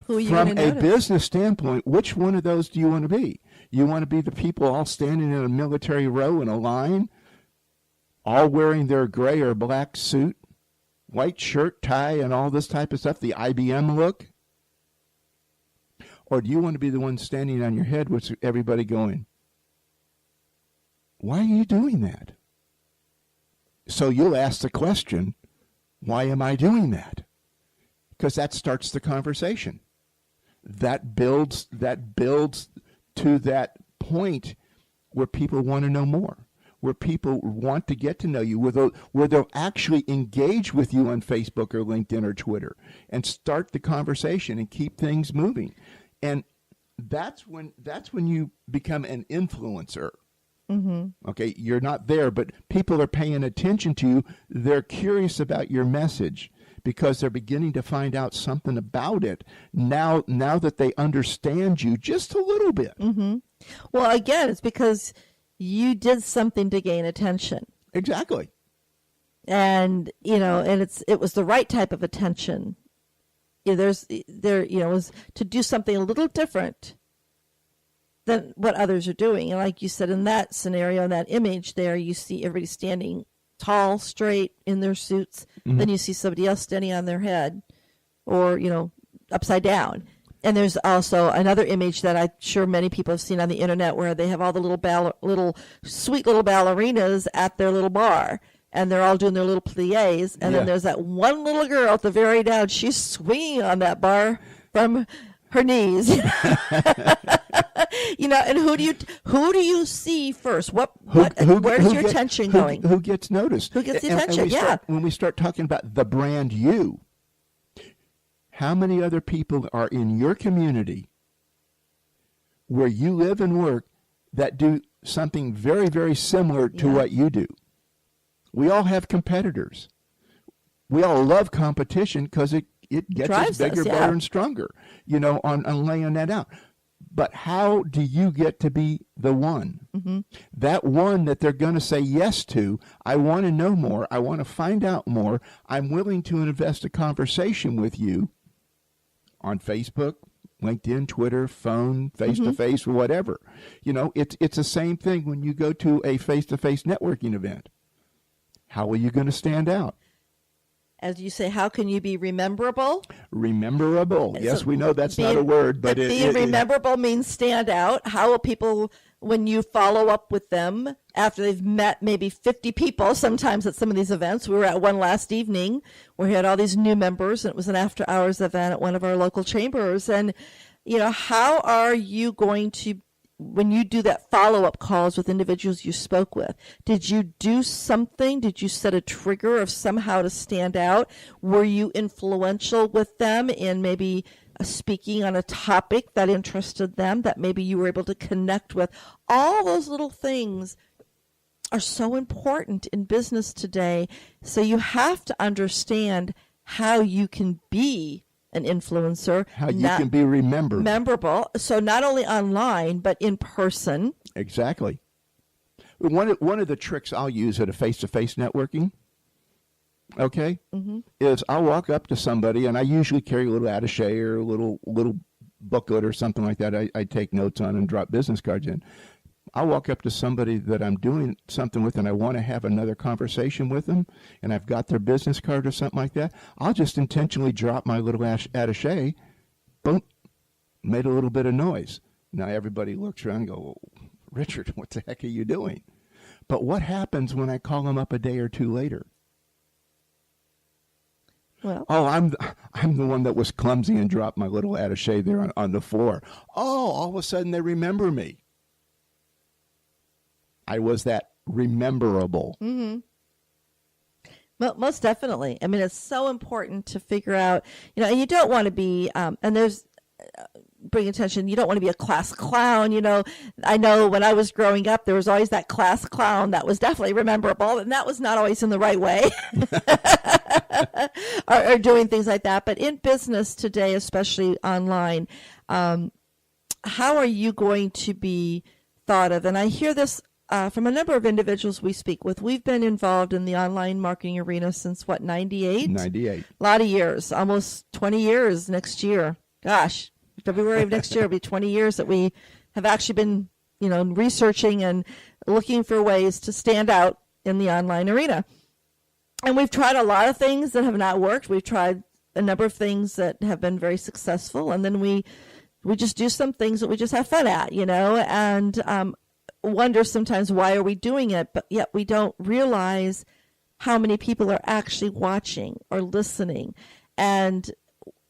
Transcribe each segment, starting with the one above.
Who are you From going to a notice? business standpoint, which one of those do you want to be? You want to be the people all standing in a military row in a line, all wearing their gray or black suit, white shirt, tie, and all this type of stuff, the IBM look? Or do you want to be the one standing on your head with everybody going, why are you doing that? So you'll ask the question, why am I doing that? Because that starts the conversation. That builds to that point where people want to know more, where people want to get to know you, where they'll actually engage with you on Facebook or LinkedIn or Twitter and start the conversation and keep things moving. And that's when you become an influencer. Mm-hmm. Okay, you're not there, but people are paying attention to you. They're curious about your message because they're beginning to find out something about it now that they understand you just a little bit. Mm-hmm. Well, again, it's because you did something to gain attention. Exactly. And, it was the right type of attention. It was to do something a little different than what others are doing. And like you said, in that scenario, in that image there, you see everybody standing tall, straight in their suits. Mm-hmm. Then you see somebody else standing on their head or, upside down. And there's also another image that I'm sure many people have seen on the internet where they have all the little sweet little ballerinas at their little bar. And they're all doing their little plies. And then there's that one little girl at the very down. She's swinging on that bar from her knees. And who do you see first? Where's your attention going? Who gets noticed? Who gets the attention? When we start talking about the brand you, how many other people are in your community where you live and work that do something very, very similar to what you do? We all have competitors. We all love competition because it gets us bigger, better, and stronger, on laying that out. But how do you get to be the one? Mm-hmm. That one that they're going to say yes to. I want to know more. I want to find out more. I'm willing to invest a conversation with you on Facebook, LinkedIn, Twitter, phone, face-to-face, whatever. It's the same thing when you go to a face-to-face networking event. How are you going to stand out? As you say, how can you be rememberable? Rememberable. Yes, we know that's not a word, but being rememberable means stand out. How will people, when you follow up with them after they've met maybe 50 people, sometimes at some of these events? We were at one last evening where we had all these new members, and it was an after-hours event at one of our local chambers. And, how are you going to, when you do that follow-up calls with individuals you spoke with, did you do something? Did you set a trigger of somehow to stand out? Were you influential with them in maybe speaking on a topic that interested them, that maybe you were able to connect with? All those little things are so important in business today. So you have to understand how you can be an influencer. How you can be remembered. Memorable. So not only online, but in person. Exactly. One of the tricks I'll use at a face-to-face networking, is I'll walk up to somebody, and I usually carry a little attaché or a little booklet or something like that I take notes on and drop business cards in. I'll walk up to somebody that I'm doing something with and I want to have another conversation with them, and I've got their business card or something like that. I'll just intentionally drop my little attaché, boom, made a little bit of noise. Now everybody looks around and go, well, Richard, what the heck are you doing? But what happens when I call them up a day or two later? Well, I'm the one that was clumsy and dropped my little attaché there on the floor. Oh, all of a sudden they remember me. I was that rememberable. Mm-hmm. Well, most definitely. I mean, it's so important to figure out, and you don't want to be, and there's, bring attention, you don't want to be a class clown. I know when I was growing up, there was always that class clown that was definitely rememberable, and that was not always in the right way or doing things like that. But in business today, especially online, how are you going to be thought of? And I hear this from a number of individuals we speak with. We've been involved in the online marketing arena since, 98? 98. A lot of years, almost 20 years next year. gosh, February of next year will be 20 years that we have actually been, researching and looking for ways to stand out in the online arena. And we've tried a lot of things that have not worked. We've tried a number of things that have been very successful. And then we just do some things that we just have fun at, and wonder sometimes why are we doing it, but yet we don't realize how many people are actually watching or listening. And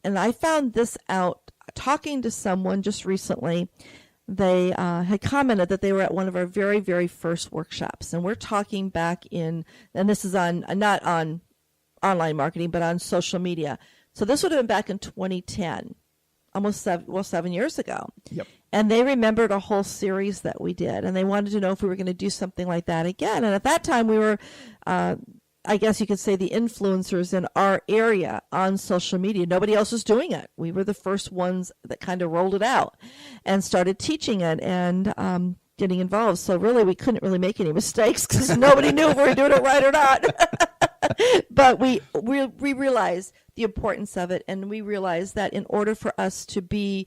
I found this out talking to someone just recently. They had commented that they were at one of our very, very first workshops. And we're talking back in, and this is not on online marketing, but on social media. So this would have been back in 2010, almost 7 years ago. Yep. And they remembered a whole series that we did. And they wanted to know if we were going to do something like that again. And at that time we were, I guess you could say, the influencers in our area on social media. Nobody else was doing it. We were the first ones that kind of rolled it out and started teaching it and getting involved. So really, we couldn't really make any mistakes because nobody knew if we were doing it right or not. But we realized the importance of it, and we realized that in order for us to be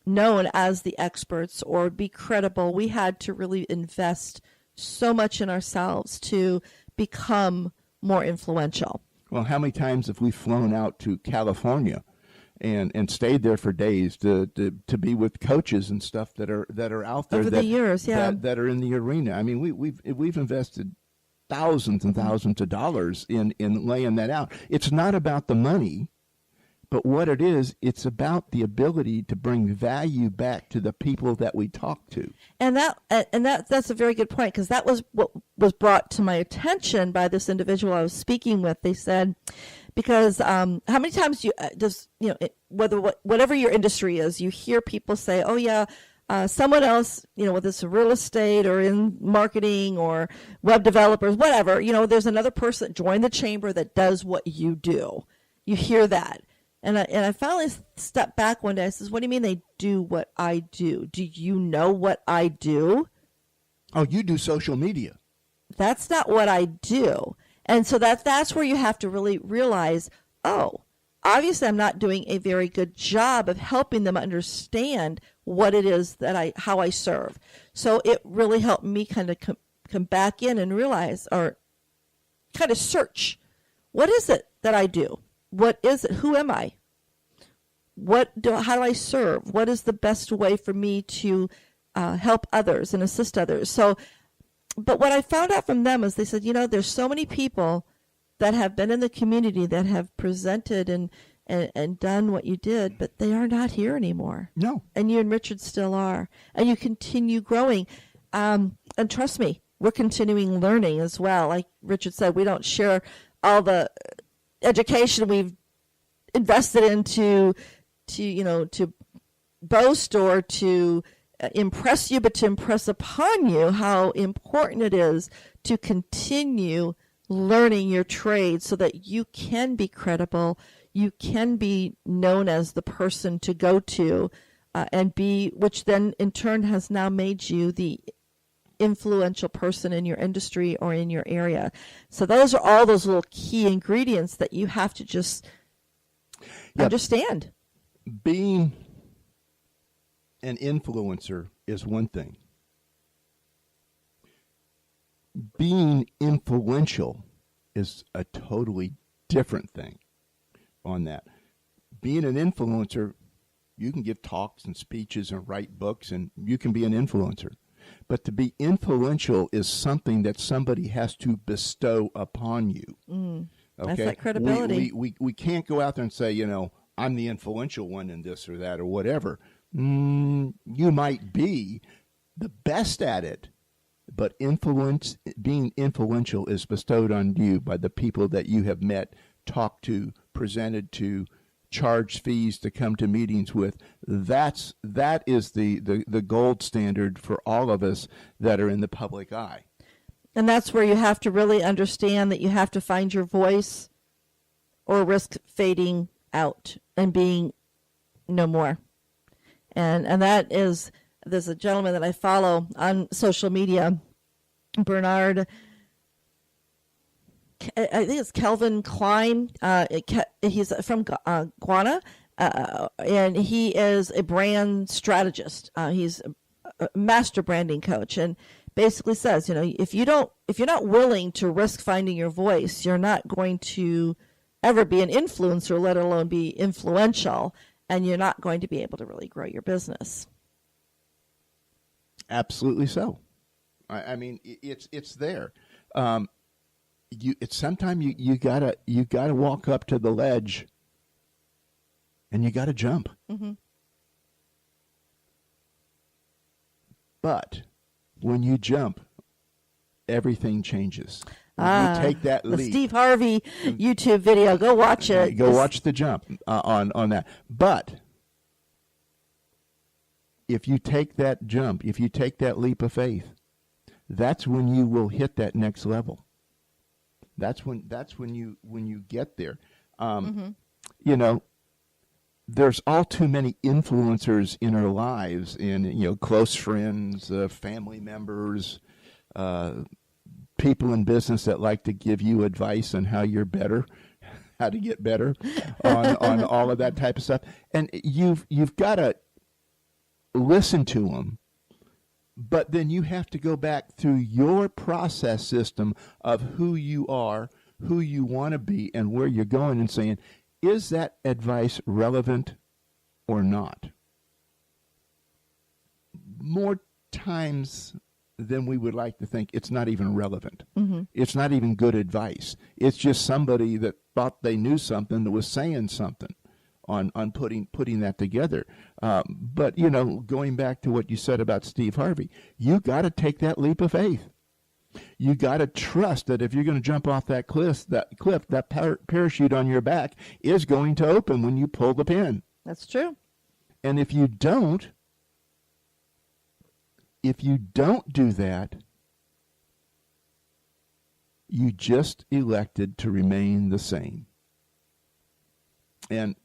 known as the experts or be credible, we had to really invest so much in ourselves to become more influential. Well, how many times have we flown out to California and stayed there for days to be with coaches and stuff that are out there over the years, that are in the arena? I mean, we've invested thousands and thousands of dollars in laying that out. It's not about the money, but what it is, it's about the ability to bring value back to the people that we talk to. And that's a very good point, because that was what was brought to my attention by this individual I was speaking with. They said, because how many times whatever your industry is, you hear people say, oh yeah, someone else, whether it's real estate or in marketing or web developers, whatever, there's another person that joined the chamber that does what you do. You hear that. And I finally stepped back one day. I says, what do you mean they do what I do? Do you know what I do? Oh, you do social media. That's not what I do. And so that's where you have to really realize, oh, obviously I'm not doing a very good job of helping them understand what it is how I serve. So it really helped me kind of come back in and realize, or kind of search, what is it that I do? What is it? Who am I? How do I serve? What is the best way for me to help others and assist others? So, but what I found out from them is they said, there's so many people that have been in the community that have presented and done what you did, but they are not here anymore. No. And you and Richard still are. And you continue growing. And trust me, we're continuing learning as well. Like Richard said, we don't share all the education we've invested into to boast or to impress you, but to impress upon you how important it is to continue learning your trade so that you can be credible, you can be known as the person to go to, which then in turn has now made you the influential person in your industry or in your area. So those are all those little key ingredients that you have to just understand. Being an influencer is one thing. Being influential is a totally different thing on that. Being an influencer, you can give talks and speeches and write books, and you can be an influencer. But to be influential is something that somebody has to bestow upon you. Okay? That's that credibility. We can't go out there and say, I'm the influential one in this or that or whatever. You might be the best at it, but being influential is bestowed on you by the people that you have met, talked to, presented to, charged fees to come to meetings with. That is the gold standard for all of us that are in the public eye. And that's where you have to really understand that you have to find your voice or risk fading out and being no more. And there's a gentleman that I follow on social media, Bernard, I think it's Kelvin Klein. He's from Ghana. and he is a brand strategist. He's a master branding coach, and basically says, if you're not willing to risk finding your voice, you're not going to ever be an influencer, let alone be influential, and you're not going to be able to really grow your business. Absolutely so. I mean, it's there. Sometimes you gotta walk up to the ledge, and you gotta jump. Mm-hmm. But when you jump, everything changes. You take that leap. The Steve Harvey YouTube video. Go watch it. Go watch the jump on that. But if you take that jump, if you take that leap of faith, that's when you will hit that next level. That's when you get there. There's all too many influencers in our lives, in close friends, family members, people in business that like to give you advice on how you're better, how to get better, on all of that type of stuff. And you've got to listen to them, but then you have to go back through your process system of who you are, who you want to be, and where you're going, and saying, is that advice relevant or not? More times than we would like to think, it's not even relevant. Mm-hmm. It's not even good advice. It's just somebody that thought they knew something that was saying something on putting that together. But, going back to what you said about Steve Harvey, you got to take that leap of faith. You got to trust that if you're going to jump off that cliff, that parachute on your back is going to open when you pull the pin. That's true. And if you don't do that, you just elected to remain the same. And,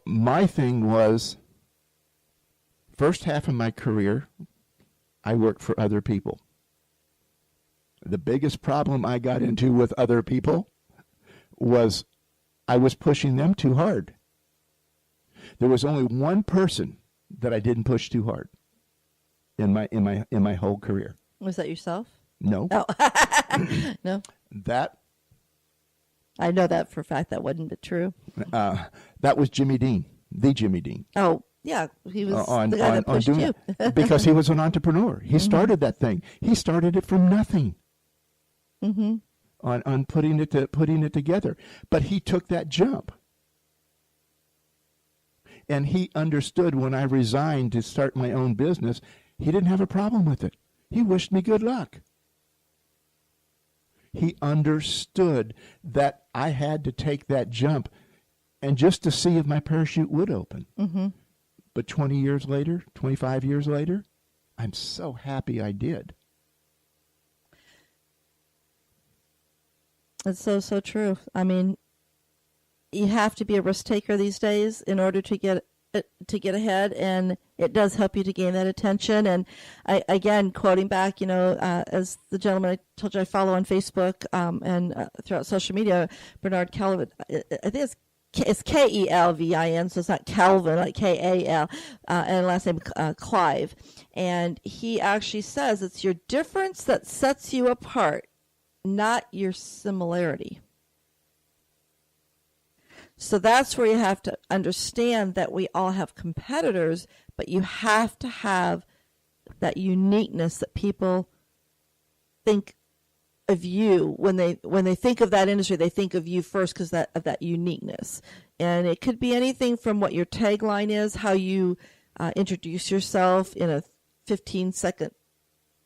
my thing was, first half of my career, I worked for other people. The biggest problem I got into with other people was I was pushing them too hard. There was only one person that I didn't push too hard in my whole career. Was that yourself? No. Oh. No. That I know that for a fact. That wasn't true. That was Jimmy Dean, the Jimmy Dean. Oh, yeah. He was the guy that pushed you. Because he was an entrepreneur. He started that thing. He started it from nothing. Mm-hmm. On putting it together. But he took that jump. And he understood when I resigned to start my own business, he didn't have a problem with it. He wished me good luck. He understood that I had to take that jump and just to see if my parachute would open. Mm-hmm. But 20 years later, 25 years later, I'm so happy I did. It's so true. I mean, you have to be a risk taker these days in order to get ahead, and it does help you to gain that attention. And I, again, quoting back, as the gentleman I told you I follow on Facebook and throughout social media, Bernard Calvin, I think it's Kelvin, so it's not Calvin, like Kal, and last name Clive. And he actually says it's your difference that sets you apart, not your similarity. So that's where you have to understand that we all have competitors, but you have to have that uniqueness that people think of you when they think of that industry. They think of you first because of that uniqueness, and it could be anything from what your tagline is, how you introduce yourself in a 15-second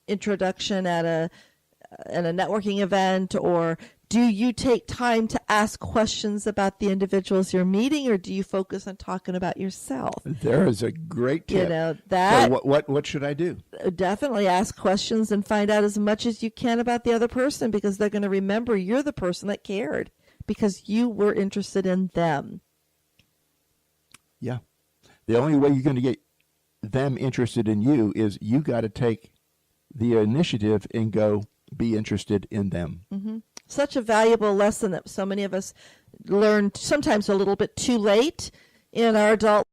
introduction at a networking event, or do you take time to ask questions about the individuals you're meeting, or do you focus on talking about yourself? There is a great tip. That. So what should I do? Definitely ask questions and find out as much as you can about the other person, because they're going to remember you're the person that cared because you were interested in them. Yeah. The only way you're going to get them interested in you is you got to take the initiative and go be interested in them. Mm-hmm. such a valuable lesson that so many of us learned sometimes a little bit too late in our adult